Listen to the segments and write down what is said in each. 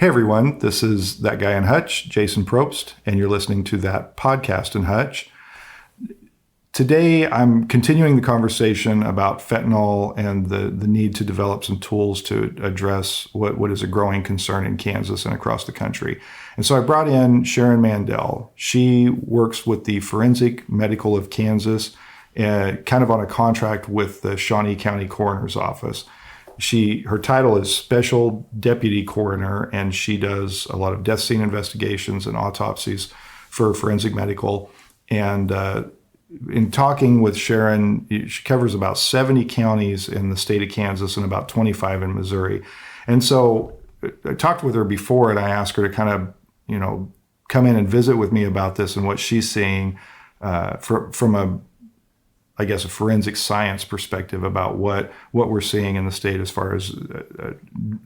Hey everyone, this is That Guy in Hutch, Jason Probst, and you're listening to That Podcast in Hutch. Today I'm continuing the conversation about fentanyl and the need to develop some tools to address what is a growing concern in Kansas and across the country. And so I brought in Sharon Mandel. She works with the Forensic Medical of Kansas, kind of on a contract with the Shawnee County Coroner's Office. Her title is Special Deputy Coroner, and she does a lot of death scene investigations and autopsies for Forensic Medical. And in talking with Sharon, she covers about 70 counties in the state of Kansas and about 25 in Missouri. And so I talked with her before, and I asked her to kind of, come in and visit with me about this and what she's seeing from a forensic science perspective about what we're seeing in the state as far as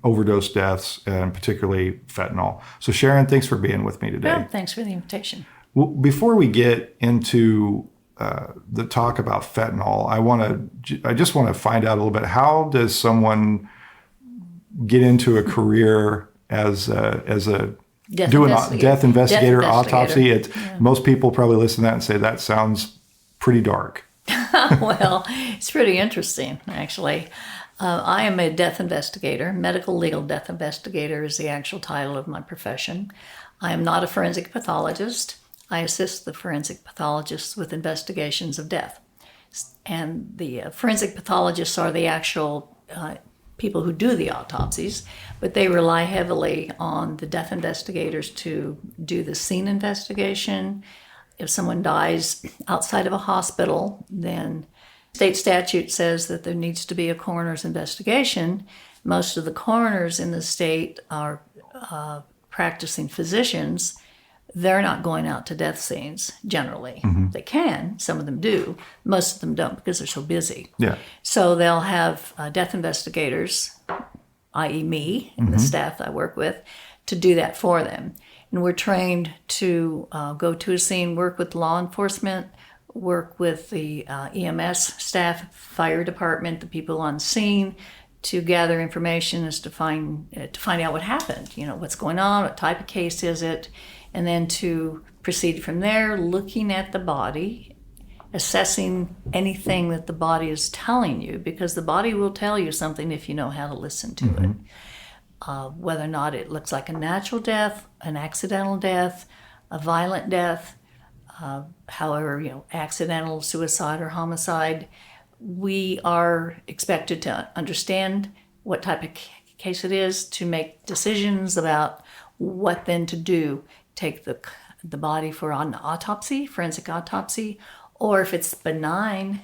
overdose deaths and particularly fentanyl. So Sharon, thanks for being with me today. Well, thanks for the invitation. Well, before we get into the talk about fentanyl, I just want to find out a little bit, how does someone get into a career as a death investigator, autopsy? Most people probably listen to that and say that sounds pretty dark. Well, it's pretty interesting, actually. I am a death investigator. Medical legal death investigator is the actual title of my profession. I am not a forensic pathologist. I assist the forensic pathologists with investigations of death. And the forensic pathologists are the actual people who do the autopsies, but they rely heavily on the death investigators to do the scene investigation. If someone dies outside of a hospital, then state statute says that there needs to be a coroner's investigation. Most of the coroners in the state are practicing physicians. They're not going out to death scenes generally. Mm-hmm. They can, some of them do. Most of them don't because they're so busy. Yeah. So they'll have death investigators, i.e. me and the staff I work with, to do that for them. And we're trained to go to a scene, work with law enforcement, work with the EMS staff, fire department, the people on scene, to gather information as to find out what happened, what's going on, what type of case is it, and then to proceed from there, looking at the body, assessing anything that the body is telling you, because the body will tell you something if you know how to listen to it. Whether or not it looks like a natural death, an accidental death, a violent death, however, accidental suicide or homicide, we are expected to understand what type of case it is, to make decisions about what then to do. Take the body for an autopsy, forensic autopsy, or if it's benign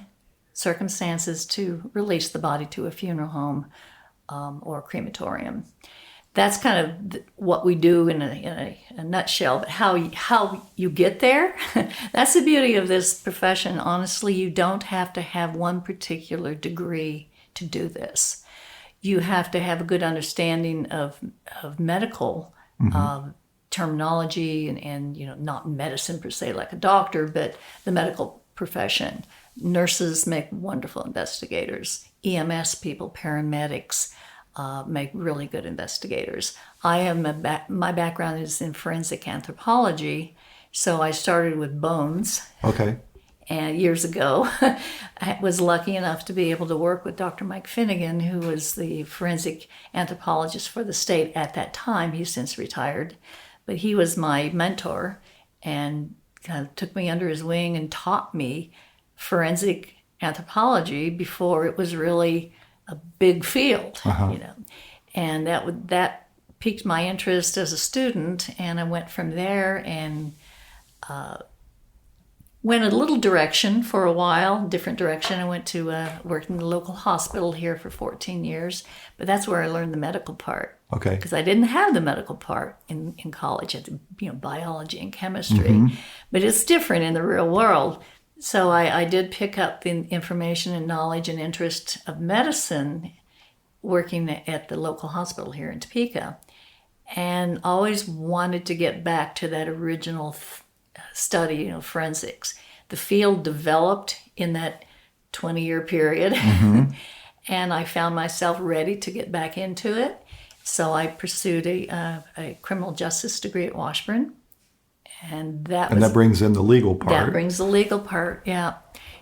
circumstances, to release the body to a funeral home or a crematorium. That's kind of what we do in a nutshell. But how you get there, that's the beauty of this profession. Honestly, you don't have to have one particular degree to do this. You have to have a good understanding of medical terminology and not medicine per se like a doctor, but the medical profession. Nurses make wonderful investigators. EMS people, paramedics, make really good investigators. My background is in forensic anthropology, so I started with bones. Okay. And years ago, I was lucky enough to be able to work with Dr. Mike Finnegan, who was the forensic anthropologist for the state at that time. He's since retired, but he was my mentor and kind of took me under his wing and taught me forensic anthropology before it was really a big field, and that piqued my interest as a student, and I went from there and went a little direction for a while, different direction. I went to work in the local hospital here for 14 years, but that's where I learned the medical part. Okay. Because I didn't have the medical part in college. I had biology and chemistry, but it's different in the real world. So I did pick up the information and knowledge and interest of medicine working at the local hospital here in Topeka, and always wanted to get back to that original study, forensics. The field developed in that 20-year period, and I found myself ready to get back into it. So I pursued a criminal justice degree at Washburn. And that brings in the legal part. That brings the legal part, yeah.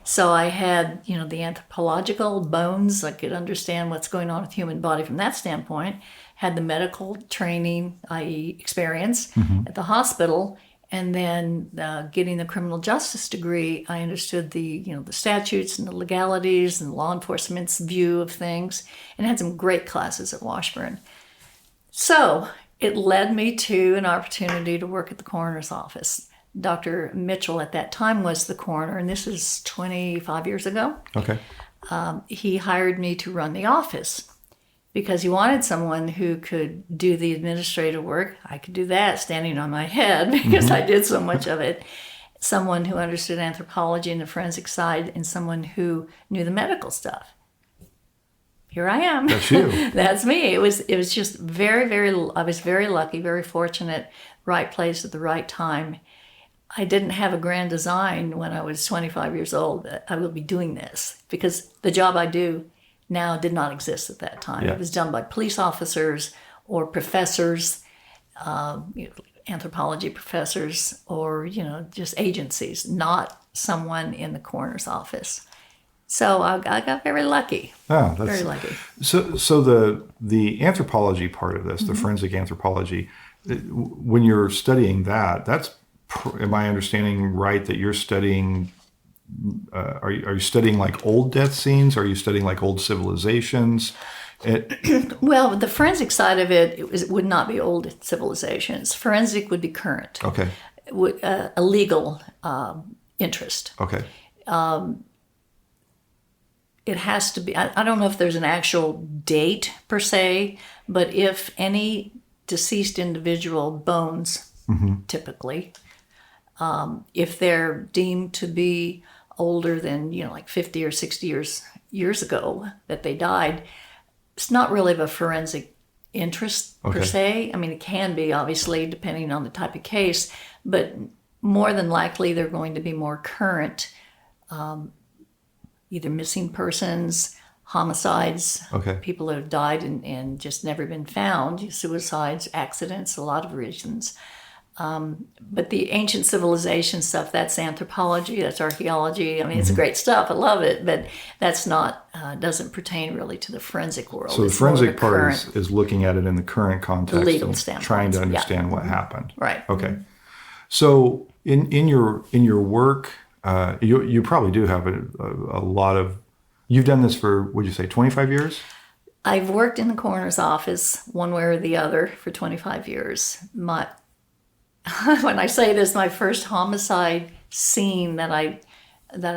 So I had, the anthropological bones. I could understand what's going on with the human body from that standpoint. Had the medical training, i.e. experience at the hospital. And then getting the criminal justice degree, I understood the statutes and the legalities and law enforcement's view of things, and had some great classes at Washburn. So it led me to an opportunity to work at the coroner's office. Dr. Mitchell at that time was the coroner, and this is 25 years ago. Okay. He hired me to run the office because he wanted someone who could do the administrative work. I could do that standing on my head because I did so much of it. Someone who understood anthropology and the forensic side, and someone who knew the medical stuff. Here I am. That's you. That's me. It was just I was very lucky, very fortunate, right place at the right time. I didn't have a grand design when I was 25 years old that I will be doing this, because the job I do now did not exist at that time. Yeah. It was done by police officers or professors, anthropology professors, or, just agencies, not someone in the coroner's office. So I got very lucky. Oh, that's very lucky. So the anthropology part of this, the forensic anthropology, when you're studying that's, am I understanding right that you're studying? Are you studying like old death scenes? Are you studying like old civilizations? Well, the forensic side of it would not be old civilizations. Forensic would be current. Okay. A legal interest. Okay. It has to be, I don't know if there's an actual date per se, but if any deceased individual bones, typically, if they're deemed to be older than, like 50 or 60 years ago that they died, it's not really of a forensic interest per se. I mean, it can be, obviously, depending on the type of case, but more than likely they're going to be more current, either missing persons, homicides, people that have died and just never been found, suicides, accidents, a lot of reasons. But the ancient civilization stuff, that's anthropology, that's archaeology. I mean, it's great stuff. I love it, but that's not, doesn't pertain really to the forensic world. So the forensic part is looking at it in the current context, the legal standpoint, trying to understand what happened. Right. Okay. So in your work, you probably do have a lot of. You've done this for, would you say, 25 years? I've worked in the coroner's office one way or the other for 25 years. When I say this, my first homicide scene that I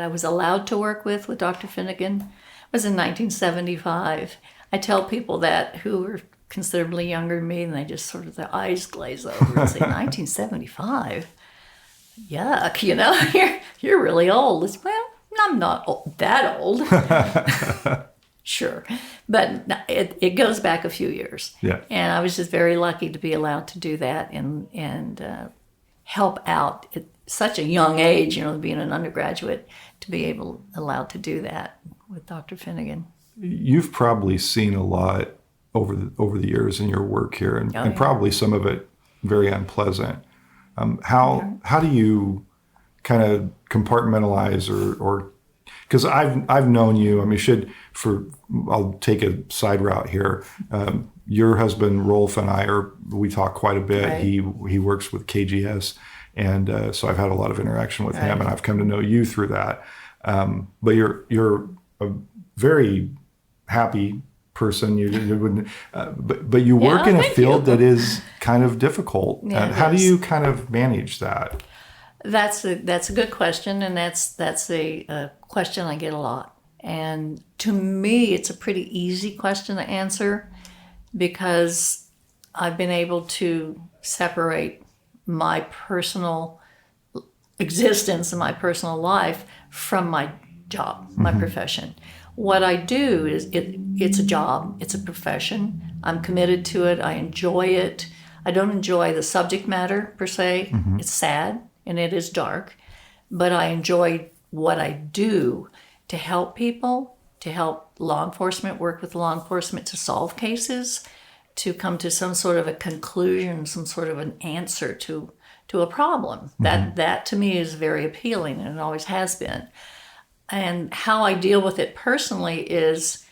was allowed to work with Dr. Finnegan was in 1975. I tell people that who are considerably younger than me, and they just sort of, their eyes glaze over and say, 1975? Yuck, you're really old. It's, well, I'm not that old. Sure. But it goes back a few years. Yeah. And I was just very lucky to be allowed to do that and help out at such a young age, being an undergraduate, to be allowed to do that with Dr. Finnegan. You've probably seen a lot over the years in your work here, and probably some of it very unpleasant. How do you kind of compartmentalize or because I've known you. I mean, I'll take a side route here. Your husband Rolf and we talk quite a bit. Right. He works with KGS, and so I've had a lot of interaction with him, and I've come to know you through that. But you're a very happy person. You wouldn't, but you work in a field that is kind of difficult. How do you kind of manage that? That's a good question, and that's a question I get a lot. And to me, it's a pretty easy question to answer because I've been able to separate my personal existence and my personal life from my job, my profession. What I do is it's a job, it's a profession. I'm committed to it. I enjoy it. I don't enjoy the subject matter per se. It's sad and it is dark, but I enjoy what I do to help people, to help law enforcement, work with law enforcement to solve cases, to come to some sort of a conclusion, some sort of an answer to a problem. That to me is very appealing, and it always has been. And how I deal with it personally is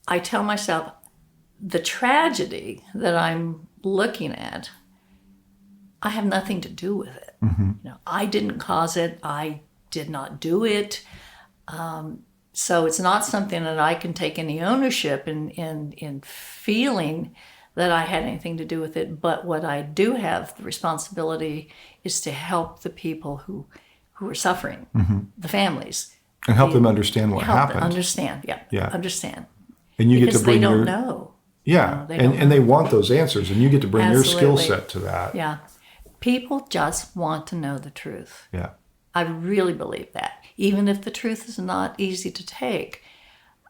I tell myself the tragedy that I'm looking at, I have nothing to do with it. I didn't cause it. I did not do it. So it's not something that I can take any ownership in feeling that I had anything to do with it. But what I do have the responsibility is to help the people who are suffering, the families. And help them understand what happened. Understand, understand. And you because get to bring they don't know. Yeah, and they want those answers, and you get to bring your skill set to that. Yeah. People just want to know the truth. Yeah. I really believe that. Even if the truth is not easy to take,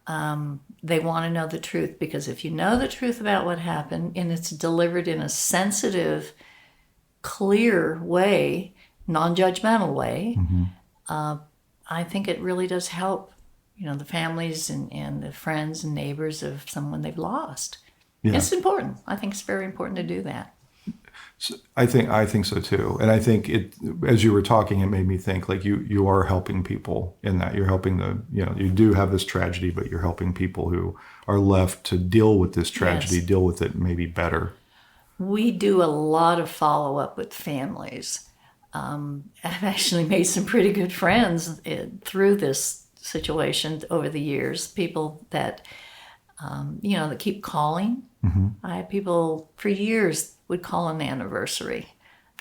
they want to know the truth, because if you know the truth about what happened and it's delivered in a sensitive, clear way, non-judgmental way, I think it really does help, the families and the friends and neighbors of someone they've lost. Yeah. It's important. I think it's very important to do that. I think so too. And I think it, as you were talking, it made me think like you are helping people in that. You're helping you do have this tragedy, but you're helping people who are left to deal with this tragedy, deal with it maybe better. We do a lot of follow-up with families. I've actually made some pretty good friends through this situation over the years. People that, that keep calling. I had people for years would call on the anniversary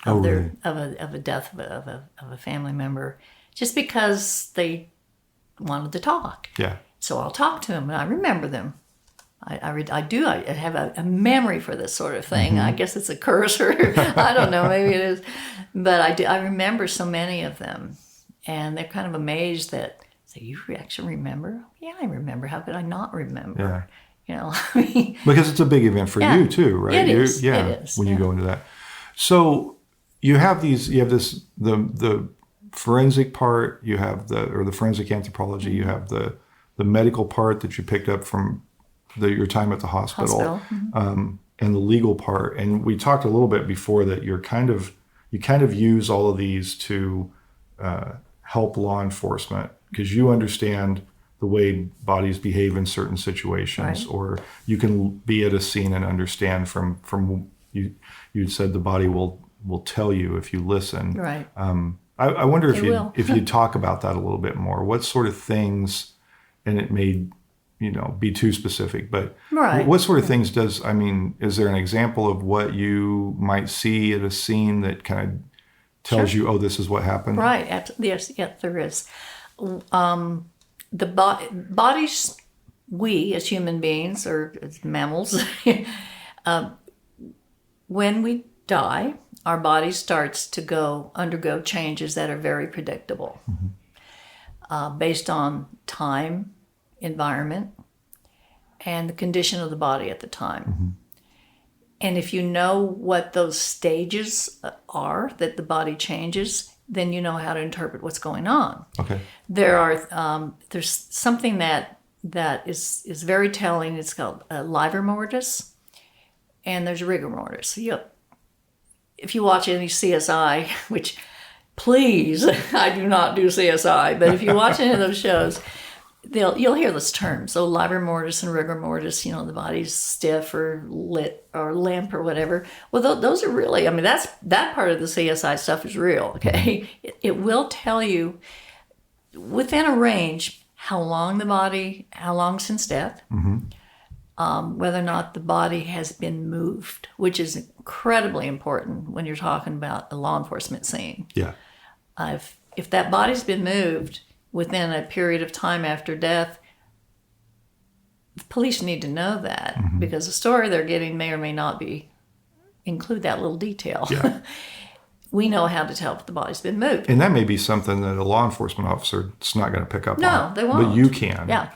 of a death of a family member, just because they wanted to talk. Yeah. So I'll talk to them, and I remember them. I have a memory for this sort of thing. I guess it's a curse, or I don't know, maybe it is. But I remember so many of them, and they're kind of amazed that, so you actually remember? Yeah, I remember. How could I not remember? Yeah. Because it's a big event for you too, right? It is. When you go into that. So you have the forensic part, you have the forensic anthropology, you have the medical part that you picked up from your time at the hospital. And the legal part. And we talked a little bit before that you kind of use all of these to help law enforcement, because you understand the way bodies behave in certain situations, right. Or you can be at a scene and understand from you said the body will tell you if you listen. Right. I wonder if you talk about that a little bit more. What sort of things, and it may be too specific, but right. What sort of things is there an example of what you might see at a scene that kind of tells you, oh, this is what happened? Right. Yes, there is. The bodies, we as human beings or as mammals, when we die, our body starts to undergo changes that are very predictable, based on time, environment, and the condition of the body at the time. And if you know what those stages are that the body changes, then you know how to interpret what's going on. Okay. There's something that is very telling. It's called livor mortis, and there's rigor mortis. If you watch any CSI, which please, I do not do CSI, but if you watch any of those shows, you'll hear this term. So livor mortis and rigor mortis, the body's stiff or lit or limp or whatever. Well, those are really, that part of the CSI stuff is real, okay? It will tell you within a range how long since death, whether or not the body has been moved, which is incredibly important when you're talking about a law enforcement scene. Yeah. If that body's been moved within a period of time after death, the police need to know that, because the story they're getting may or may not include that little detail. Yeah. We know how to tell if the body's been moved. And that may be something that a law enforcement officer is not going to pick up on. No, they won't. But you can. Yeah.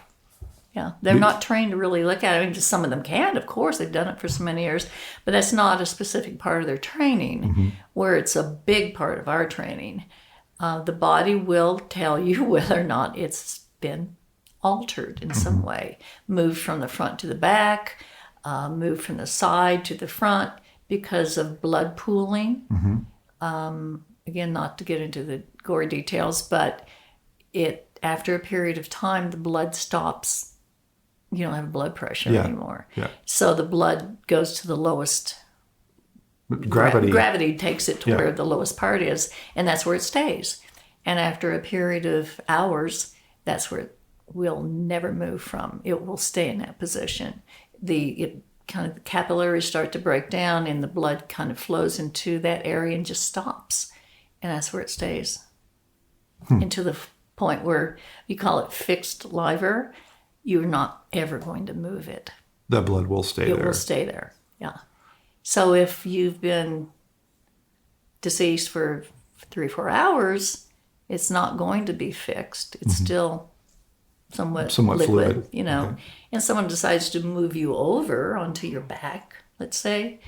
They're not trained to really look at it. Just some of them can, of course. They've done it for so many years. But that's not a specific part of their training, where it's a big part of our training. The body will tell you whether or not it's been altered in some way, moved from the front to the back, moved from the side to the front because of blood pooling. Again, not to get into the gory details, but after a period of time, the blood stops. You don't have blood pressure anymore. Yeah. So the blood goes to the lowest. Gravity takes it to where the lowest part is, and that's where it stays. And after a period of hours, that's where it will never move from. It will stay in that position. The capillaries start to break down, and the blood kind of flows into that area and just stops. And that's where it stays. Into the point where you call it fixed liver. You're not ever going to move it. The blood will stay there. It will stay there, yeah. So if you've been deceased for 3 or 4 hours, it's not going to be fixed. It's still somewhat liquid, fluid. Okay. And someone decides to move you over onto your back, let's say,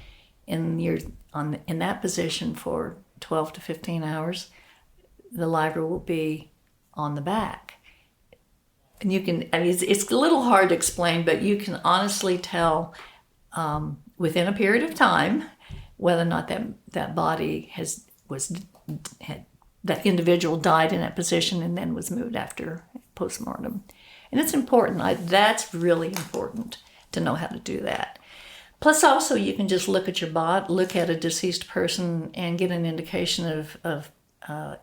and you're in that position for 12 to 15 hours, the liver will be on the back. And you can, it's a little hard to explain, but you can honestly tell within a period of time whether or not that body that individual died in that position and then was moved after postmortem. And it's important. That's really important to know how to do that. Plus, also, you can just look at your body, look at a deceased person, and get an indication of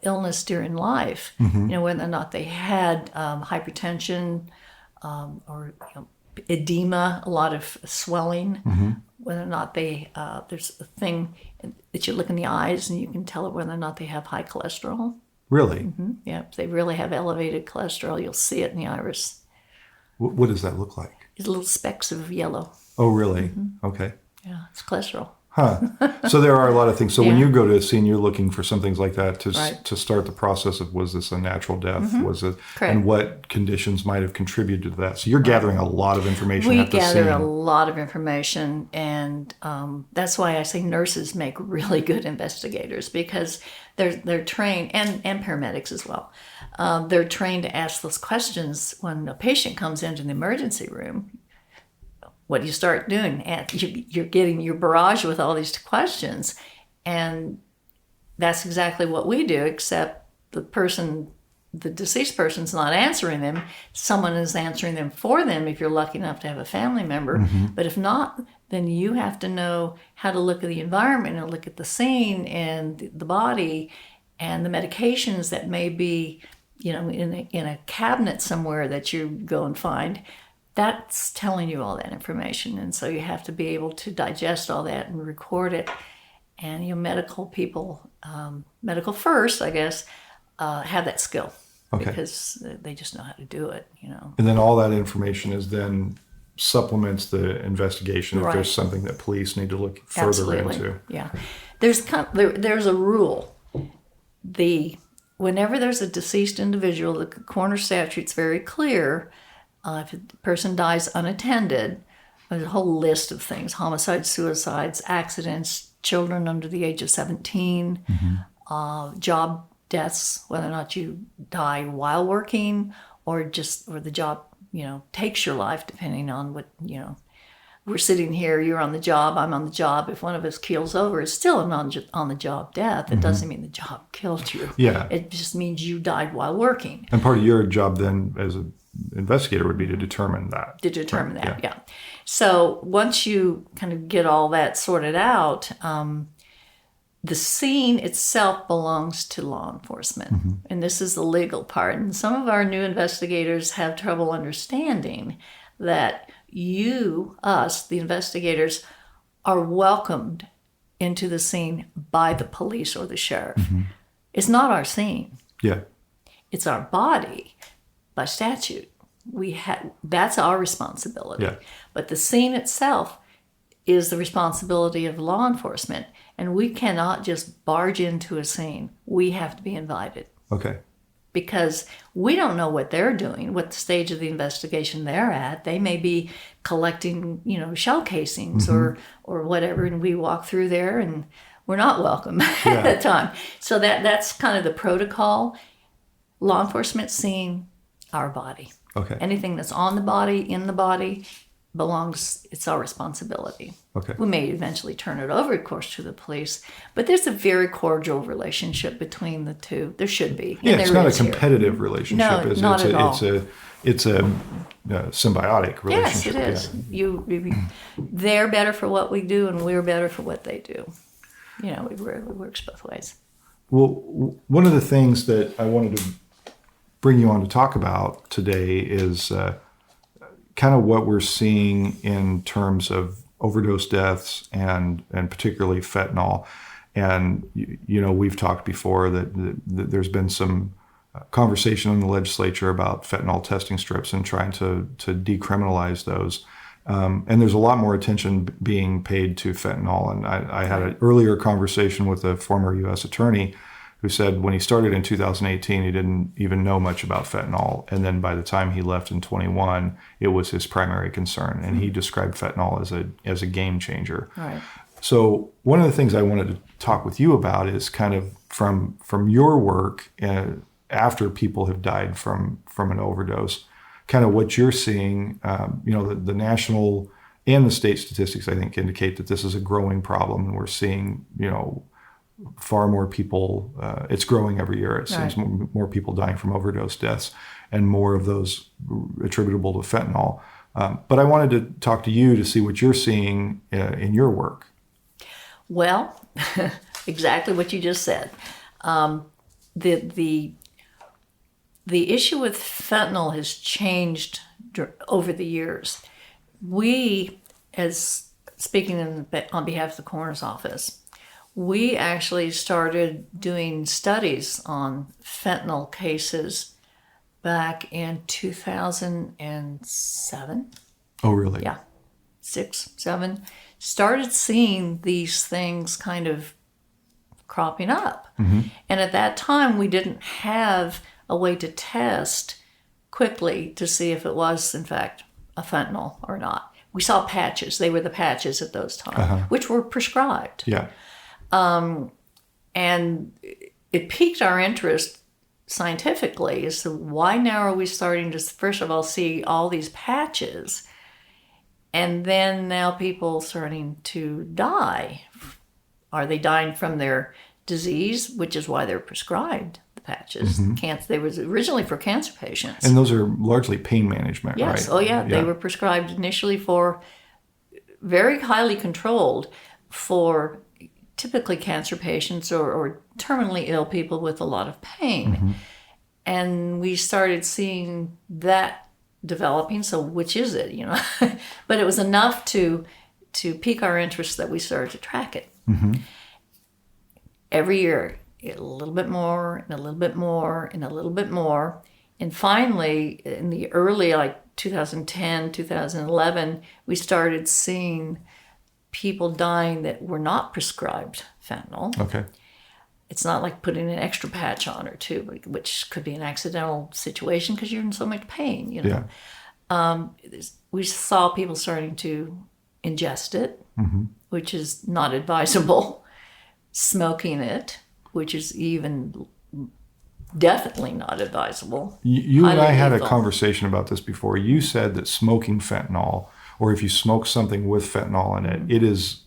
illness during life. Whether or not they had hypertension or edema, a lot of swelling. Whether or not there's a thing that you look in the eyes and you can tell whether or not they have high cholesterol. Really? Yeah, if they really have elevated cholesterol, you'll see it in the iris. What does that look like? It's little specks of yellow. Oh, really? Okay. Yeah, it's cholesterol. So there are a lot of things. So when you go to a scene, you're looking for some things like that to start the process of, was this a natural death? Was it, and what conditions might have contributed to that? So you're gathering a lot of information at the scene. We gather a lot of information, and that's why I say nurses make really good investigators, because they're trained, and paramedics as well. They're trained to ask those questions when a patient comes into the emergency room. What do you start doing? And you're getting your barrage with all these questions. And that's exactly what we do, except the deceased person's not answering them. Someone is answering them for them if you're lucky enough to have a family member. But if not, then you have to know how to look at the environment and look at the scene and the body and the medications that may be, in a cabinet somewhere that you go and find. That's telling you all that information, and so you have to be able to digest all that and record it. And medical people, medical first, I guess, have that skill because they just know how to do it. And then all that information is then supplements the investigation if there's something that police need to look further into. Yeah, there's a rule. Whenever there's a deceased individual, the coroner statute's very clear. If a person dies unattended, there's a whole list of things: homicides, suicides, accidents, children under the age of 17, job deaths, whether or not you die while working or the job, takes your life, depending on what, we're sitting here, you're on the job, I'm on the job. If one of us keels over, it's still an on-the-job death. It doesn't mean the job killed you. Yeah. It just means you died while working. And part of your job then as an investigator would be to determine that. Yeah. So once you kind of get all that sorted out, the scene itself belongs to law enforcement. And this is the legal part. And some of our new investigators have trouble understanding that us, the investigators, are welcomed into the scene by the police or the sheriff. It's not our scene. Yeah. It's our body by statute. That's our responsibility. Yeah. But the scene itself is the responsibility of law enforcement. And we cannot just barge into a scene. We have to be invited. Okay. Because we don't know what they're doing, what the stage of the investigation they're at. They may be collecting, shell casings or whatever, and we walk through there and we're not welcome at the time. So that's kind of the protocol. Law enforcement scene, our body. Okay. Anything that's on the body, in the body, it's our responsibility. Okay. We may eventually turn it over, of course, to the police, but there's a very cordial relationship between the two. There should be. Yeah, and it's there not a is here. competitive relationship. No, not at all. It's a symbiotic relationship. Yes, it is. Yeah. They're better for what we do, and we're better for what they do. It works both ways. Well, one of the things that I wanted to bring you on to talk about today is kind of what we're seeing in terms of overdose deaths and particularly fentanyl. And, we've talked before that there's been some conversation in the legislature about fentanyl testing strips and trying to decriminalize those. And there's a lot more attention being paid to fentanyl. And I had an earlier conversation with a former U.S. attorney who said when he started in 2018, he didn't even know much about fentanyl. And then by the time he left in 21, it was his primary concern. And he described fentanyl as a game changer. Right. So one of the things I wanted to talk with you about is kind of from your work after people have died from an overdose, kind of what you're seeing. The national and the state statistics, I think, indicate that this is a growing problem, and we're seeing, far more people. It's growing every year. It seems more people dying from overdose deaths, and more of those attributable to fentanyl. But I wanted to talk to you to see what you're seeing in your work. Well, exactly what you just said. The issue with fentanyl has changed over the years. We, as speaking on behalf of the coroner's office, we actually started doing studies on fentanyl cases back in 2007. Oh, really? Yeah, 6, 7. Started seeing these things kind of cropping up. Mm-hmm. And at that time, we didn't have a way to test quickly to see if it was, in fact, a fentanyl or not. We saw patches. They were the patches at those times, which were prescribed. Yeah. And it piqued our interest scientifically as to why now are we starting to, first of all, see all these patches, and then now people starting to die. Are they dying from their disease, which is why they're prescribed the patches? Mm-hmm. They were originally for cancer patients. And those are largely pain management, right? Yes. Oh, yeah. They were prescribed initially for very highly controlled for typically cancer patients or terminally ill people with a lot of pain. Mm-hmm. And we started seeing that developing. So which is it, But it was enough to pique our interest that we started to track it. Mm-hmm. Every year, a little bit more, and a little bit more, and a little bit more. And finally, in the early, 2010, 2011, we started seeing people dying that were not prescribed fentanyl. Okay. It's not like putting an extra patch on or two, which could be an accidental situation because you're in so much pain, Yeah. We saw people starting to ingest it, mm-hmm. which is not advisable. Smoking it, which is even definitely not advisable. You and I had a conversation about this before. You said that smoking fentanyl, or if you smoke something with fentanyl in it, it is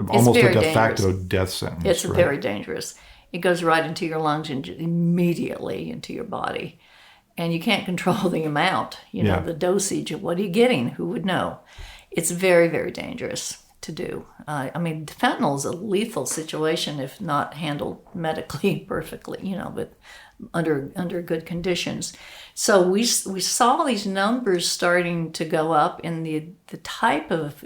almost a de facto death sentence. It's very dangerous. It goes right into your lungs and immediately into your body. And you can't control the amount, the dosage of what are you getting? Who would know? It's very, very dangerous to do. Fentanyl is a lethal situation if not handled medically perfectly, but under good conditions. So we saw these numbers starting to go up, and the type of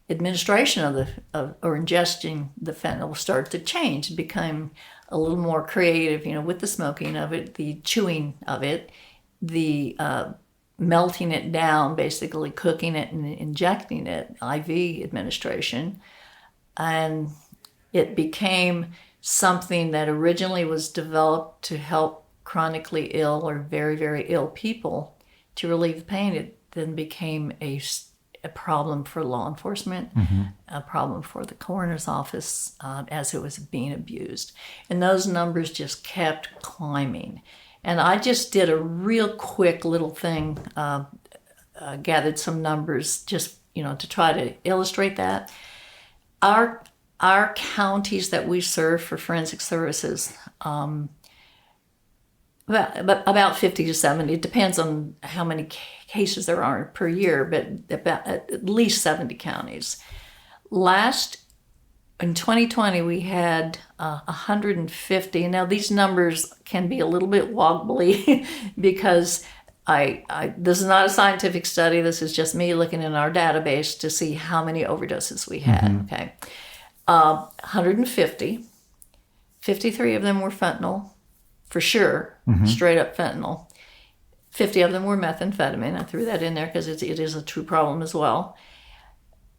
administration or ingesting the fentanyl started to change. It became a little more creative, with the smoking of it, the chewing of it, the melting it down, basically cooking it and injecting it, IV administration. And it became something that originally was developed to help chronically ill or very, very ill people to relieve the pain. It then became a problem for law enforcement, mm-hmm. a problem for the coroner's office as it was being abused. And those numbers just kept climbing. And I just did a real quick little thing gathered some numbers just, to try to illustrate that. Our counties that we serve for forensic services, about 50 to 70. It depends on how many cases there are per year, but about at least 70 counties. In 2020, we had 150. Now, these numbers can be a little bit wobbly because this is not a scientific study. This is just me looking in our database to see how many overdoses we had. Okay, 150. 53 of them were fentanyl, for sure, straight up fentanyl. 50 of them were methamphetamine. I threw that in there because it is a true problem as well.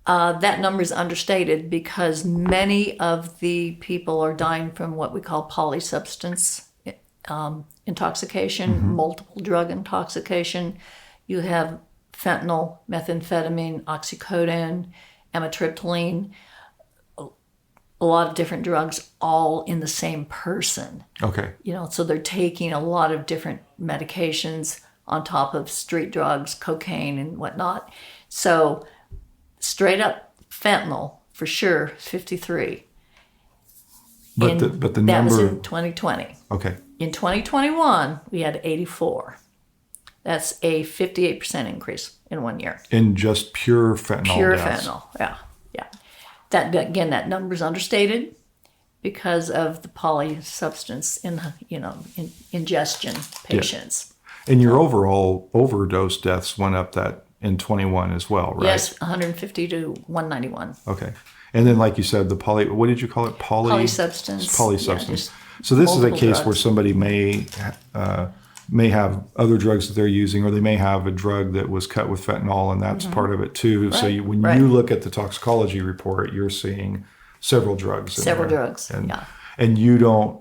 That number is understated because many of the people are dying from what we call polysubstance intoxication, multiple drug intoxication. You have fentanyl, methamphetamine, oxycodone, amitriptyline, a lot of different drugs all in the same person. Okay. So they're taking a lot of different medications on top of street drugs, cocaine and whatnot. So straight up fentanyl, for sure, 53. But the number... That was in 2020. Okay. In 2021, we had 84. That's a 58% increase in 1 year. In just pure fentanyl Pure deaths. fentanyl, yeah. That number's understated because of the polysubstance ingestion patients. Yeah. And your overall overdose deaths went up that in 21 as well, right? Yes, 150 to 191. Okay. And then, like you said, what did you call it? Polysubstance. Polysubstance. So this is a case drugs where somebody may have other drugs that they're using, or they may have a drug that was cut with fentanyl, and that's part of it too. Right. So when you look at the toxicology report, you're seeing several drugs. Several drugs, yeah. And you don't,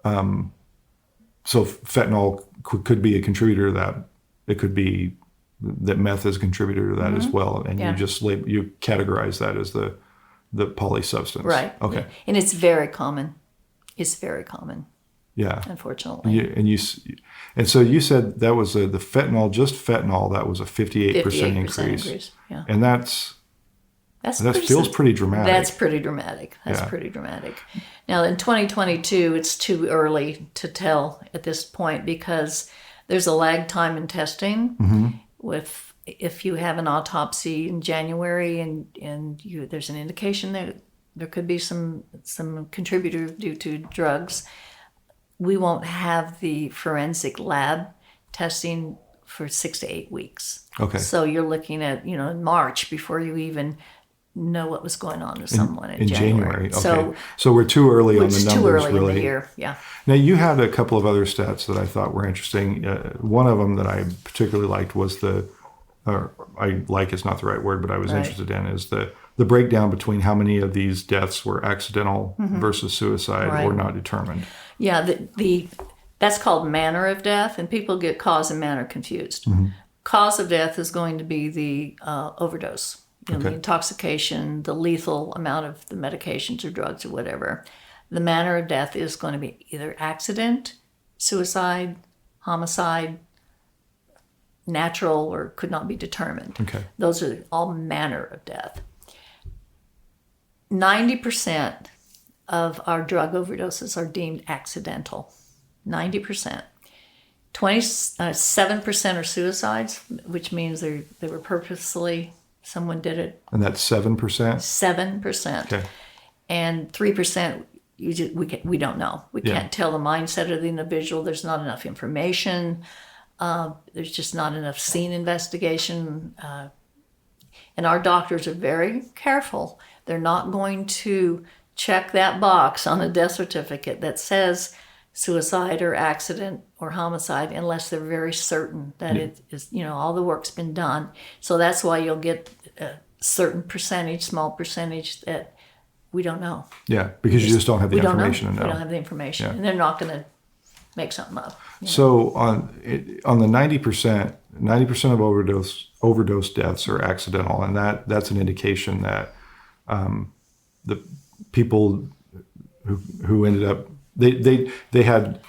so fentanyl could be a contributor to that. It could be that meth is a contributor to that as well. And you just you categorize that as the polysubstance. Right. Okay. Yeah. And it's very common. It's very common. Yeah. Unfortunately. And so you said that was the fentanyl, just fentanyl, that was a 58% increase. Yeah. And that feels pretty dramatic. That's pretty dramatic. Pretty dramatic. Now, in 2022, it's too early to tell at this point because there's a lag time in testing. If you have an autopsy in January and there's an indication that there could be some contributor due to drugs, we won't have the forensic lab testing for 6 to 8 weeks. Okay. So you're looking at, in March before you even know what was going on with someone in January. Okay. So we're too early on the numbers, too early really. in the year, yeah. Now, you had a couple of other stats that I thought were interesting. One of them that I particularly liked was is not the right word, but I was interested in, is the breakdown between how many of these deaths were accidental versus suicide or not determined. Yeah, that's called manner of death, and people get cause and manner confused. Cause of death is going to be the overdose, the intoxication, the lethal amount of the medications or drugs or whatever. The manner of death is going to be either accident, suicide, homicide, natural, or could not be determined. Okay. Those are all manner of death. 90% of our drug overdoses are deemed accidental. 90%. 27% are suicides, which means they were purposely, someone did it. And that's 7%? 7%. Okay. And 3%, we don't know. We can't tell the mindset of the individual. There's not enough information. There's just not enough scene investigation. And our doctors are very careful. They're not going to check that box on a death certificate that says suicide or accident or homicide unless they're very certain that it is, all the work's been done. So that's why you'll get a certain percentage, small percentage that we don't know. Yeah, because you just don't have the information to know. We don't have the information, and they're not going to make something up. So on the 90%, 90% of overdose deaths are accidental, and that's an indication that the people who ended up They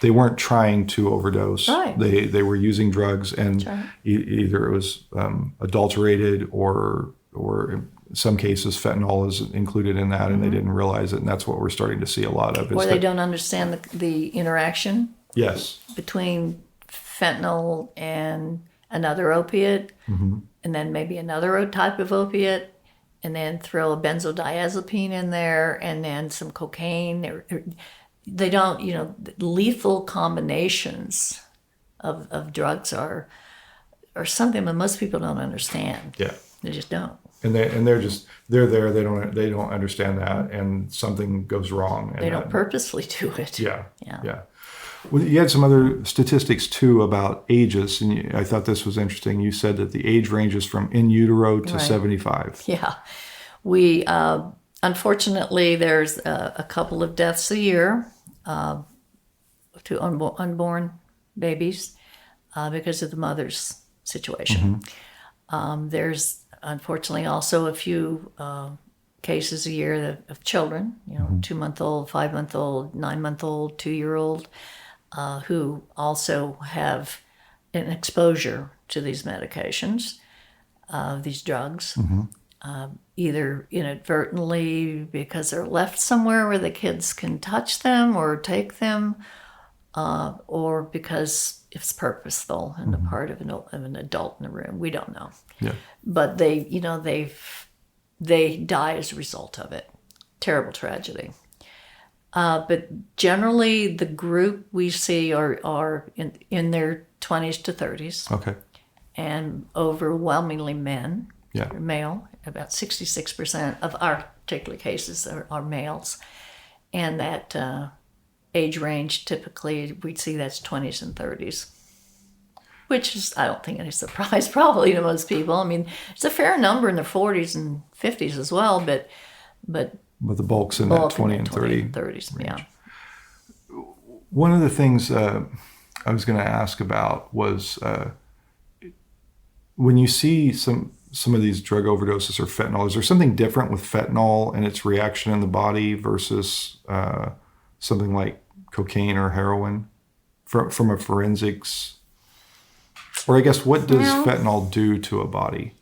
weren't trying to overdose. Right. They were using drugs, and That's right. either it was adulterated, or in some cases fentanyl is included in that, and they didn't realize it. And that's what we're starting to see a lot of. Or they don't understand the interaction Yes. between fentanyl and another opiate, and then maybe another type of opiate, and then throw a benzodiazepine in there, and then some cocaine. They don't, lethal combinations of drugs are something that most people don't understand. Yeah. They just don't. And they're there. They don't understand that, and something goes wrong. And They don't purposely do it. Yeah. Yeah. Yeah. Well, you had some other statistics too about ages, and I thought this was interesting. You said that the age ranges from in utero to Right. 75. Yeah. We, unfortunately, there's a couple of deaths a year to unborn babies because of the mother's situation. There's unfortunately also a few cases a year of children, 2-month-old, 5-month-old, 9-month-old, 2-year-old, who also have an exposure to these medications, these drugs. Either inadvertently because they're left somewhere where the kids can touch them or take them, or because it's purposeful and a part of an adult in the room. We don't know. Yeah. But they die as a result of it. Terrible tragedy. But generally, the group we see are in their 20s to 30s. Okay. And overwhelmingly men. Yeah. Male. About 66% of our particular cases are males. And that age range, typically, we'd see that's 20s and 30s. Which is, I don't think, any surprise probably to most people. I mean, it's a fair number in the 40s and 50s as well, but the bulk's in that 20 and 30. 30s, range. Yeah. One of the things I was going to ask about was when you see some of these drug overdoses or fentanyl, is there something different with fentanyl and its reaction in the body versus something like cocaine or heroin from a forensics? Or I guess, what does fentanyl do to a body?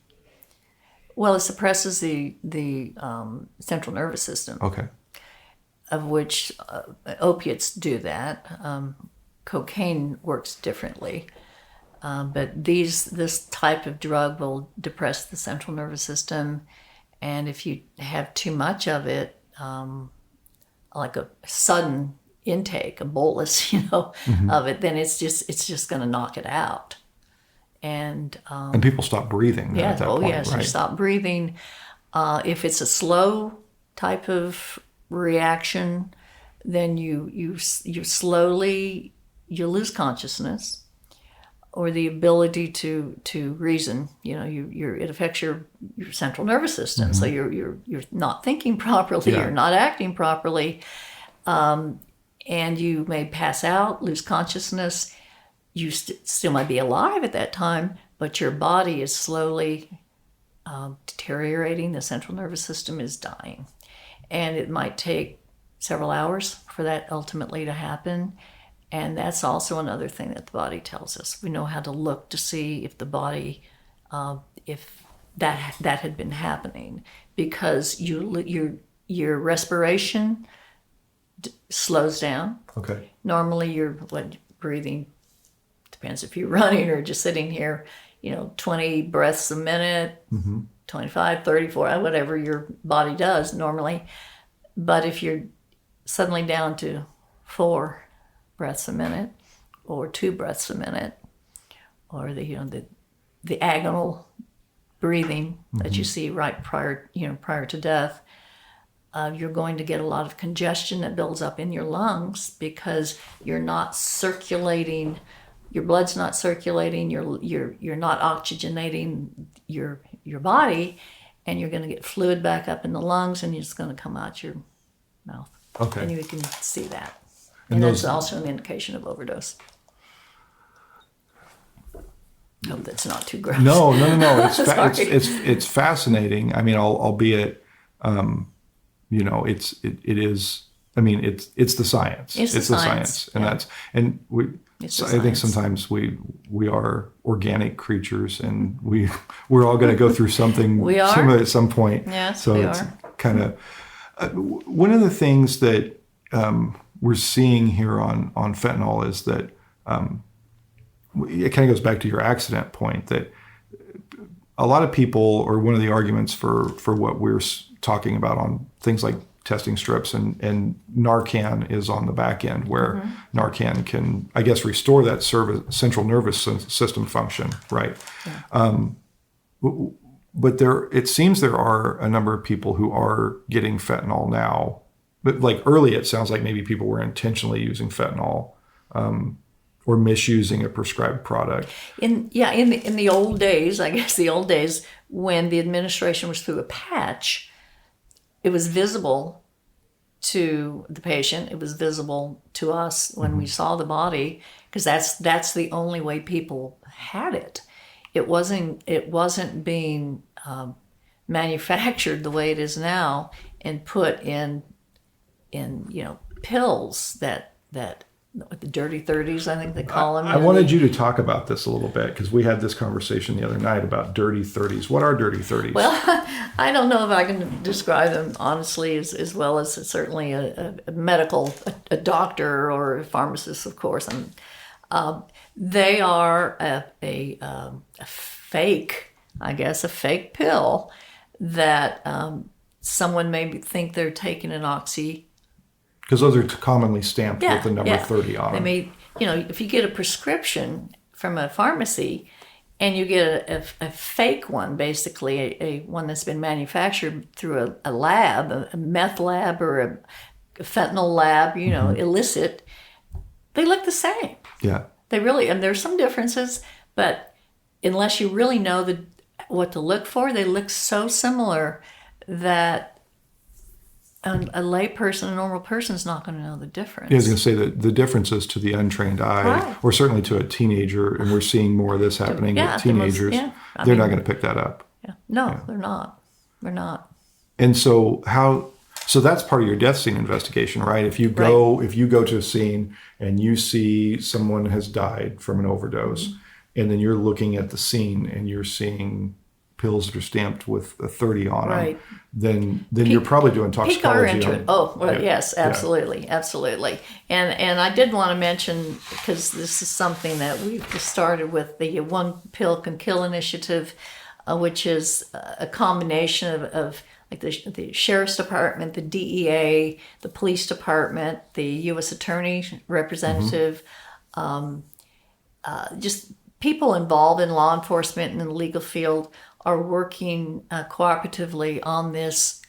Well, it suppresses the central nervous system. Okay. Of which opiates do that. Cocaine works differently. But this type of drug will depress the central nervous system. And if you have too much of it, like a sudden intake, a bolus, of it, then it's just going to knock it out. And people stop breathing at that point, yes, right? You stop breathing. If it's a slow type of reaction, then you slowly lose consciousness or the ability to reason. It affects your central nervous system, so you're not thinking properly, you're not acting properly, and you may pass out, lose consciousness. You still might be alive at that time, but your body is slowly deteriorating. The central nervous system is dying. And it might take several hours for that ultimately to happen. And that's also another thing that the body tells us. We know how to look to see if the body, if that had been happening, because your respiration slows down. Okay. Normally you're breathing, depends if you're running or just sitting here, 20 breaths a minute, 25, 34, whatever your body does normally. But if you're suddenly down to 4 breaths a minute or 2 breaths a minute, or the agonal breathing that you see right prior to death, you're going to get a lot of congestion that builds up in your lungs because you're not circulating. Your blood's not circulating. You're not oxygenating your body, and you're going to get fluid back up in the lungs, and it's going to come out your mouth. Okay. And you can see that, and that's also an indication of overdose. Hope that's not too gross. No. It's fascinating. I mean, albeit, it is I mean, it's the science. It's the science. And It's so the I think science. sometimes we are organic creatures, and we're all going to go through something We are. similar at some point. Yes, so we it's are. kind of one of the things that we're seeing here on fentanyl is that it kind of goes back to your accident point, that a lot of people, or one of the arguments for what we're talking about on things like testing strips and Narcan is on the back end, where Narcan can, I guess, restore that central nervous system function, right? Yeah. But it seems there are a number of people who are getting fentanyl now. But like early, it sounds like maybe people were intentionally using fentanyl or misusing a prescribed product. In the old days, I guess the old days, when the administration was through a patch, it was visible to the patient. It was visible to us when we saw the body, because that's the only way people had it. It wasn't being manufactured the way it is now and put in pills that the dirty 30s, I think they call them. I wanted you to talk about this a little bit, because we had this conversation the other night about dirty 30s. What are dirty 30s? Well, I don't know if I can describe them honestly as well as certainly a doctor or a pharmacist, of course. They are a fake, I guess, a fake pill that someone may think they're taking an oxy. Because those are commonly stamped with the number 30 on them. They may, if you get a prescription from a pharmacy and you get a fake one, basically a one that's been manufactured through a lab, a meth lab or a fentanyl lab, illicit, they look the same. Yeah. They really, and there's some differences, but unless you really know what to look for, they look so similar that a lay person, a normal person, is not going to know the difference. Yeah, I was going to say that the difference is to the untrained eye, Right. or certainly to a teenager, and we're seeing more of this happening with teenagers. They're not going to pick that up. Yeah. No, they're not. They're not. And so that's part of your death scene investigation, right? If you go to a scene and you see someone has died from an overdose, and then you're looking at the scene and you're seeing pills that are stamped with a 30 on them, then you're probably doing toxicology. Yes, absolutely, absolutely. And I did want to mention, because this is something that we've started with, the One Pill Can Kill initiative, which is a combination of like the Sheriff's Department, the DEA, the Police Department, the U.S. Attorney representative, just people involved in law enforcement and in the legal field are working cooperatively on this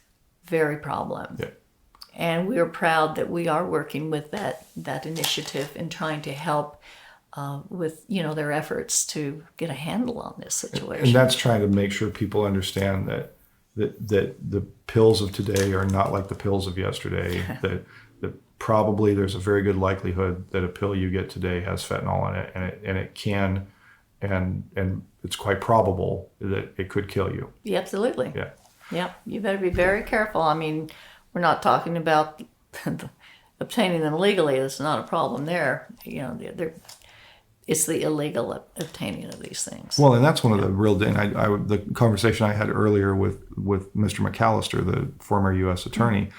very problem. Yeah. And we are proud that we are working with that initiative and trying to help with their efforts to get a handle on this situation. And that's trying to make sure people understand that the pills of today are not like the pills of yesterday. that probably there's a very good likelihood that a pill you get today has fentanyl in it, and it can, and it's quite probable that it could kill you. Yeah, absolutely. Yeah. Yeah, you better be very careful. I mean, we're not talking about obtaining them legally. That's not a problem there. It's the illegal obtaining of these things. Well, and that's one of the real, and the conversation I had earlier with Mr. McAllister, the former U.S. attorney,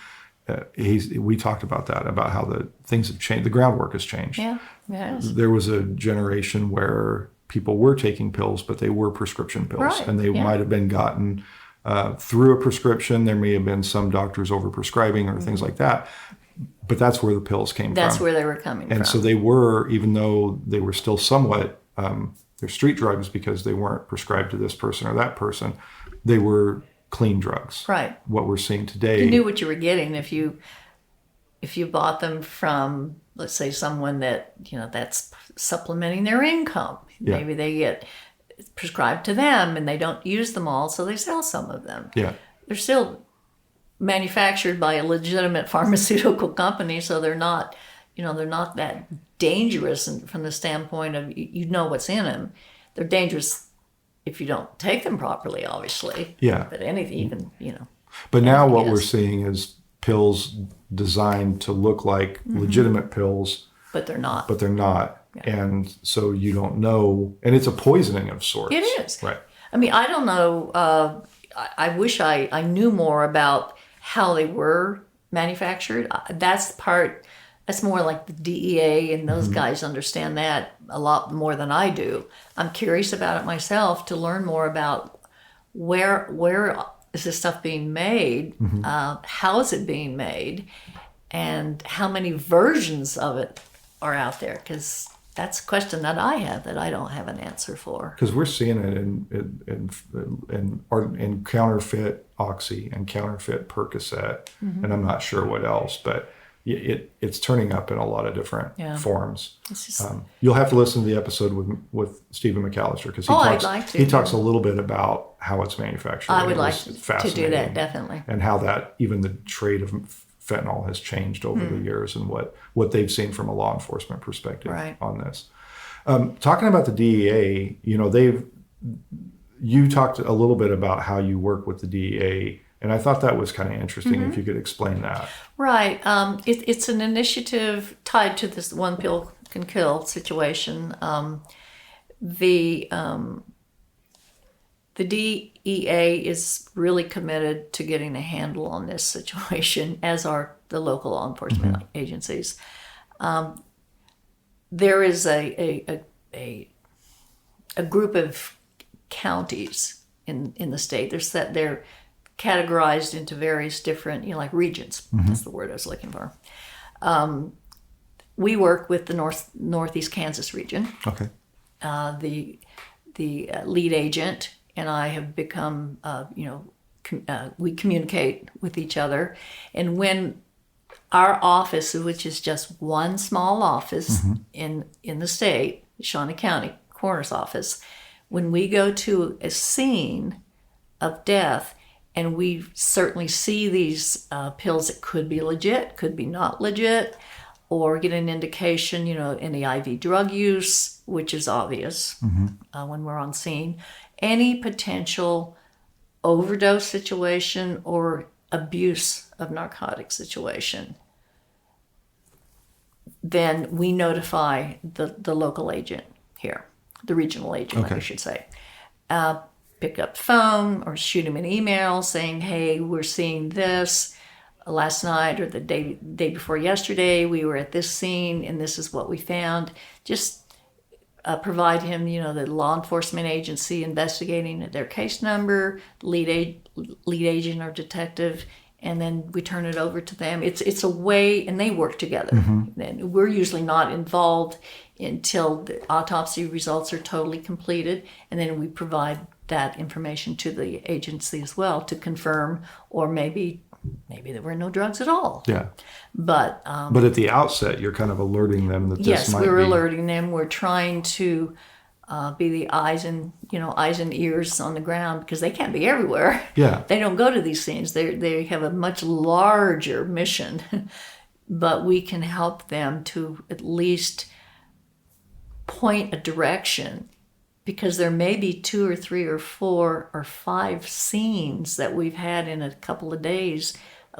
we talked about that, about how the things have changed. The groundwork has changed. Yeah, yes. There was a generation where people were taking pills, but they were prescription pills, Right, and they might have been gotten through a prescription. There may have been some doctors overprescribing or things like that, but that's where the pills came from. That's where they were coming from. And so they were, even though they were still somewhat, they're street drugs because they weren't prescribed to this person or that person, they were clean drugs. Right. What we're seeing today. You knew what you were getting if you bought them from, let's say, someone that, that's supplementing their income. Yeah. Maybe they get prescribed to them and they don't use them all, so they sell some of them. Yeah. They're still manufactured by a legitimate pharmaceutical company, so they're not, they're not that dangerous from the standpoint of what's in them. They're dangerous if you don't take them properly, obviously. Yeah. But anything, even. But now what we're seeing is pills designed to look like legitimate pills, but they're not. but they're not. Yeah. And so you don't know, and it's a poisoning of sorts. It is. Right. I mean, I don't know. I wish I knew more about how they were manufactured. That's more like the DEA and those guys understand that a lot more than I do. I'm curious about it myself to learn more about where is this stuff being made, how is it being made, and how many versions of it are out there, because that's a question that I have that I don't have an answer for. Because we're seeing it in counterfeit Oxy and counterfeit Percocet, and I'm not sure what else, but it's turning up in a lot of different forms. You'll have to listen to the episode with Stephen McAllister, because he talks a little bit about how it's manufactured. I would like to do that, definitely. And how that even the trade of fentanyl has changed over the years, and what they've seen from a law enforcement perspective on this. Talking about the DEA, you talked a little bit about how you work with the DEA, and I thought that was kind of interesting. If you could explain that. Right. It's an initiative tied to this one pill can kill situation. The DEA is really committed to getting a handle on this situation, as are the local law enforcement agencies. There is a group of counties in the state. They're categorized into various different, like regions. That's the word I was looking for. We work with the Northeast Kansas region. Okay. The lead agent and I have become, we communicate with each other. And when our office, which is just one small office in the state, Shawnee County coroner's office, when we go to a scene of death, and we certainly see these pills that could be legit, could be not legit, or get an indication, any IV drug use, which is obvious when we're on scene, any potential overdose situation or abuse of narcotic situation, then we notify the local agent here, the regional agent, I should say. Pick up the phone or shoot him an email saying, hey, we're seeing this. Last night or the day before yesterday, we were at this scene and this is what we found. Just provide him, the law enforcement agency investigating their case number, lead agent or detective, and then we turn it over to them. It's a way, and they work together. And we're usually not involved until the autopsy results are totally completed, and then we provide that information to the agency as well to confirm, or maybe there were no drugs at all. Yeah. But at the outset, you're kind of alerting them that this might be. Yes, we're alerting them. We're trying to be the eyes and ears on the ground, because they can't be everywhere. Yeah. They don't go to these scenes. They have a much larger mission, but we can help them to at least point a direction, because there may be 2 or 3 or 4 or 5 scenes that we've had in a couple of days,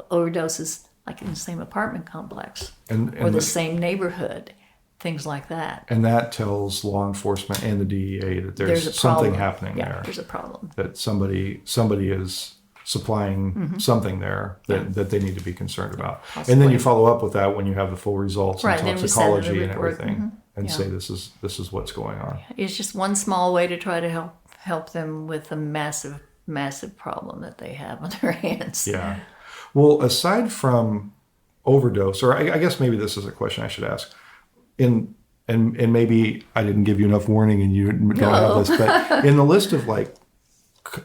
overdoses, like in the same apartment complex or the same neighborhood, things like that. And that tells law enforcement and the DEA that there's something happening there. There's a problem. That somebody is supplying something there that they need to be concerned about. Possibly. And then you follow up with that when you have the full results and Then toxicology we and report. everything, and say this is what's going on. It's just one small way to try to help them with a massive, massive problem that they have on their hands. Yeah. Well, aside from overdose, or I guess maybe this is a question I should ask, and maybe I didn't give you enough warning and you don't have this, but in the list of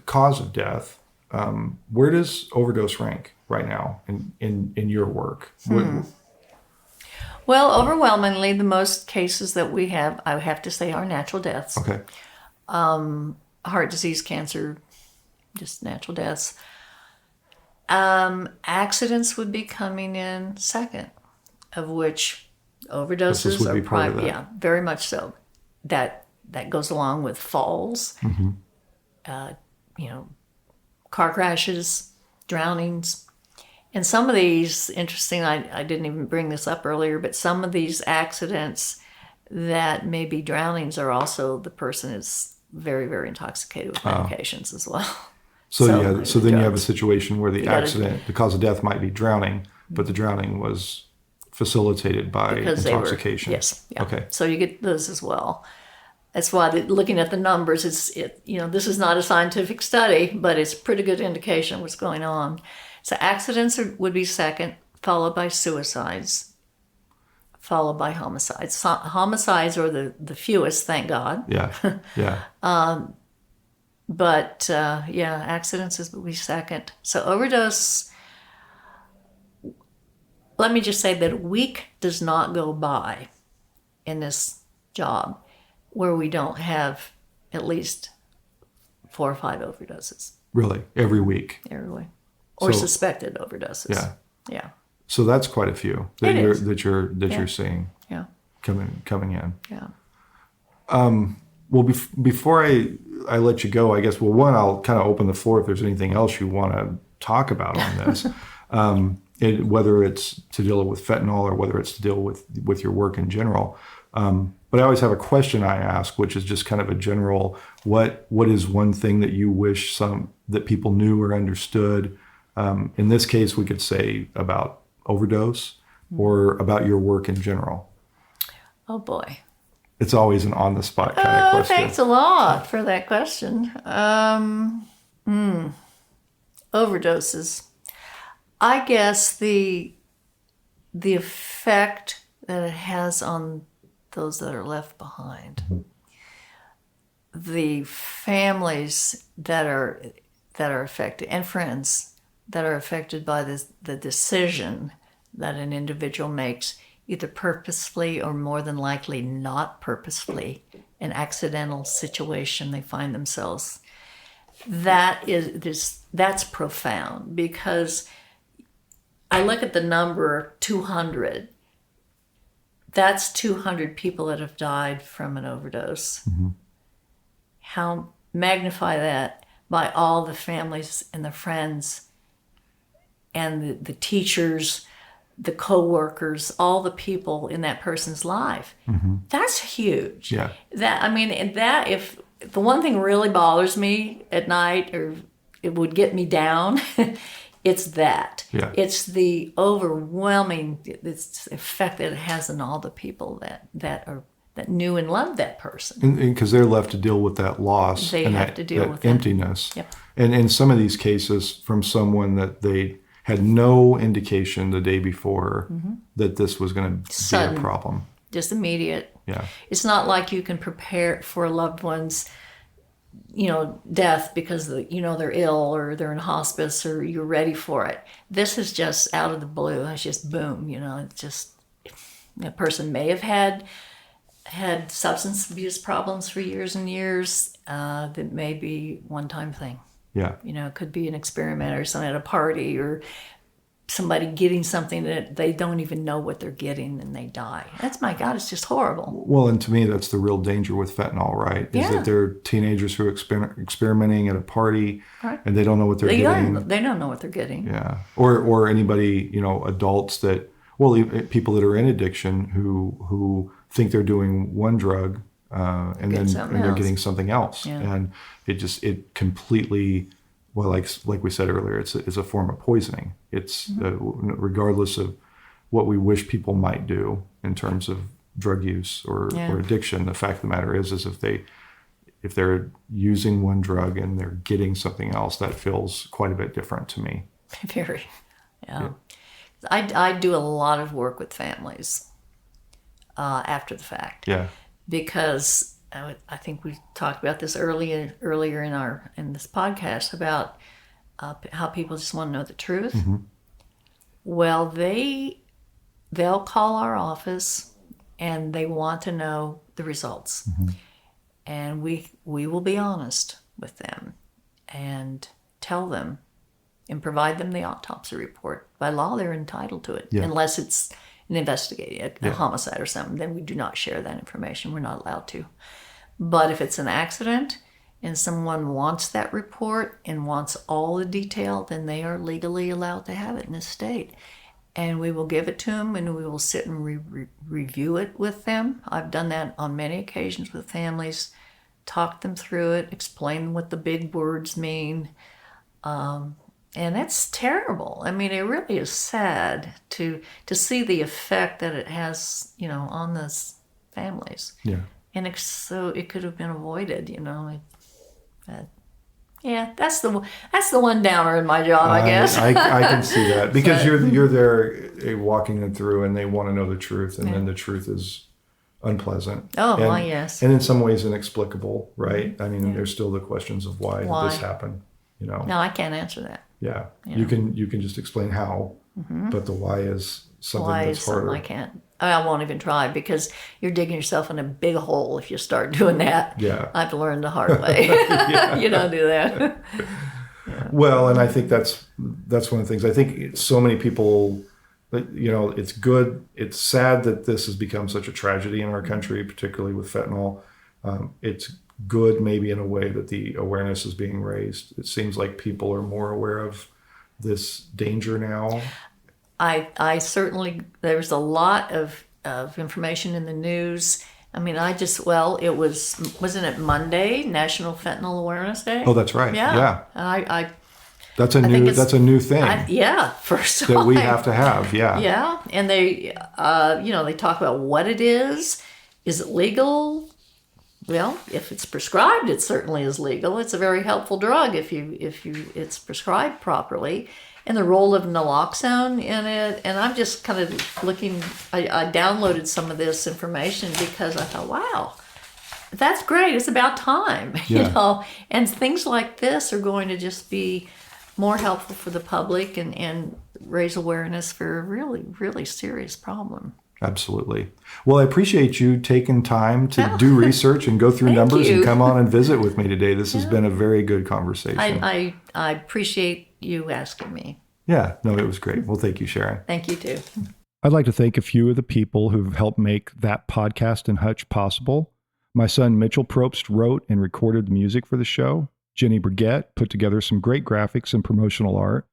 cause of death, where does overdose rank right now in your work? Well, overwhelmingly, the most cases that we have, I have to say, are natural deaths. Okay. Heart disease, cancer, just natural deaths. Accidents would be coming in second, of which overdoses would be part of that. Yeah, very much so. That goes along with falls, car crashes, drownings, And some of these, interesting, I didn't even bring this up earlier, but some of these accidents that may be drownings are also the person is very, very intoxicated with medications as well. So then you have a drugs. situation where the cause of death might be drowning, but the drowning was facilitated by Because intoxication. Yes. Yeah. Okay. So you get those as well. That's why looking at the numbers, this is not a scientific study, but it's a pretty good indication of what's going on. So accidents would be second, followed by suicides, followed by homicides. Homicides are the fewest, thank God. Yeah. Yeah. But accidents would be second. So overdose, let me just say that a week does not go by in this job where we don't have at least 4 or 5 overdoses. Really? Every week? Every week. Or So- suspected overdoses. Yeah. Yeah. So that's quite a few that It you're is. that you're that Yeah. you're seeing Yeah. coming in. Yeah. Well, before I let you go, I guess, well, one, I'll kind of open the floor if there's anything else you want to talk about on this, whether it's to deal with fentanyl or whether it's to deal with your work in general. But I always have a question I ask, which is just kind of a general, what is one thing that you wish that people knew or understood? In this case, we could say about overdose or about your work in general. Oh boy. It's always an on-the-spot kind of question. Thanks a lot for that question. Overdoses. I guess the effect that it has on those that are left behind, the families that are affected, and friends that are affected by the decision that an individual makes, either purposefully or more than likely not purposefully, an accidental situation they find themselves. That's profound, because I look at the number 200. That's 200 people that have died from an overdose. Mm-hmm. How magnify that by all the families and the friends and the teachers, the co-workers, all the people in that person's life. Mm-hmm. That's huge. Yeah. If the one thing really bothers me at night, or it would get me down, it's that. Yeah. It's the overwhelming effect that it has on all the people that knew and loved that person. And because they're left to deal with that loss They and have that, to deal that with that. emptiness. Yep. And in some of these cases, from someone that they had no indication the day before that this was going to be Sudden. a problem. Just immediate. Yeah. It's not like you can prepare for a loved one's, death because they're ill or they're in hospice or you're ready for it. This is just out of the blue. It's just boom. It's just a person may have had substance abuse problems for years and years. That may be one-time thing. Yeah. It could be an experiment or something at a party, or somebody getting something that they don't even know what they're getting and they die. My God, it's just horrible. Well, and to me, that's the real danger with fentanyl, right? Is that they're teenagers who are experimenting at a party, Right. and they don't know what they're getting. They don't know what they're getting. Yeah. Or anybody, adults people that are in addiction who think they're doing one drug and they're getting something else. Yeah. And it completely, well, like we said earlier, it's a form of poisoning. It's regardless of what we wish people might do in terms of drug use or addiction. The fact of the matter is if they're using one drug and they're getting something else, that feels quite a bit different to me. Very. Yeah. I do a lot of work with families after the fact. Yeah. Because I think we talked about this earlier in this podcast about how people just want to know the truth. Mm-hmm. Well, they'll call our office and they want to know the results, Mm-hmm. and we will be honest with them and tell them and provide them the autopsy report. By law, they're entitled to it, unless it's an investigation, a homicide or something. Then we do not share that information. We're not allowed to. But if it's an accident and someone wants that report and wants all the detail, then they are legally allowed to have it in this state. And we will give it to them, and we will sit and review it with them. I've done that on many occasions with families, talk them through it, explain what the big words mean. And that's terrible. I mean, it really is sad to see the effect that it has, on those families. Yeah. And so it could have been avoided, Yeah, that's the one downer in my job, I guess. I can see that because you're there walking them through, and they want to know the truth, and then the truth is unpleasant. Oh, well, yes. And in some ways inexplicable, right? I mean, there's still the questions of why did this happen? No, I can't answer that. Yeah, you can just explain how, but the why is something that's harder. I can't. I won't even try, because you're digging yourself in a big hole if you start doing that. Yeah, I've learned the hard way. You don't do that. Well, and I think that's one of the things. I think so many people, it's good. It's sad that this has become such a tragedy in our country, particularly with fentanyl. It's good maybe in a way that the awareness is being raised. It seems like people are more aware of this danger now. I certainly, there's a lot of information in the news. I mean, wasn't it Monday, National Fentanyl Awareness Day? Oh, that's right. Yeah. That's a new thing. First that we have to have. Yeah. Yeah, and they, they talk about what it is. Is it legal? Well, if it's prescribed, it certainly is legal. It's a very helpful drug if it's prescribed properly. And the role of naloxone in it. And I'm just kind of looking, I downloaded some of this information because I thought, wow, that's great. It's about time, And things like this are going to just be more helpful for the public and raise awareness for a really, really serious problem. Absolutely. Well, I appreciate you taking time to do research and go through numbers and come on and visit with me today. This has been a very good conversation. I appreciate you asking me. Yeah, no, it was great. Well, thank you, Sharon. Thank you, too. I'd like to thank a few of the people who've helped make That Podcast in Hutch possible. My son Mitchell Probst wrote and recorded the music for the show. Jenny Brigette put together some great graphics and promotional art.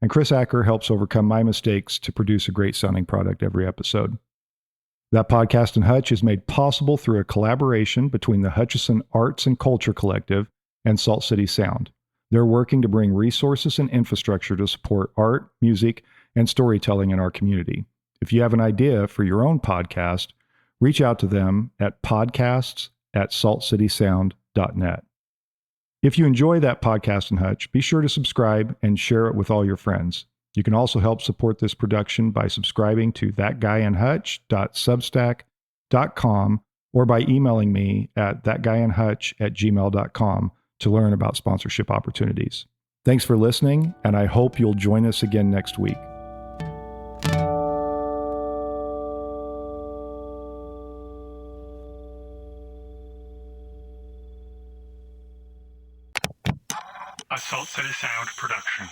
And Chris Acker helps overcome my mistakes to produce a great sounding product every episode. That Podcast in Hutch is made possible through a collaboration between the Hutchison Arts and Culture Collective and Salt City Sound. They're working to bring resources and infrastructure to support art, music, and storytelling in our community. If you have an idea for your own podcast, reach out to them at podcasts@saltcitysound.net. If you enjoy That Podcast in Hutch, be sure to subscribe and share it with all your friends. You can also help support this production by subscribing to thatguyinhutch.substack.com or by emailing me at thatguyinhutch@gmail.com to learn about sponsorship opportunities. Thanks for listening, and I hope you'll join us again next week. A Salt City Sound production.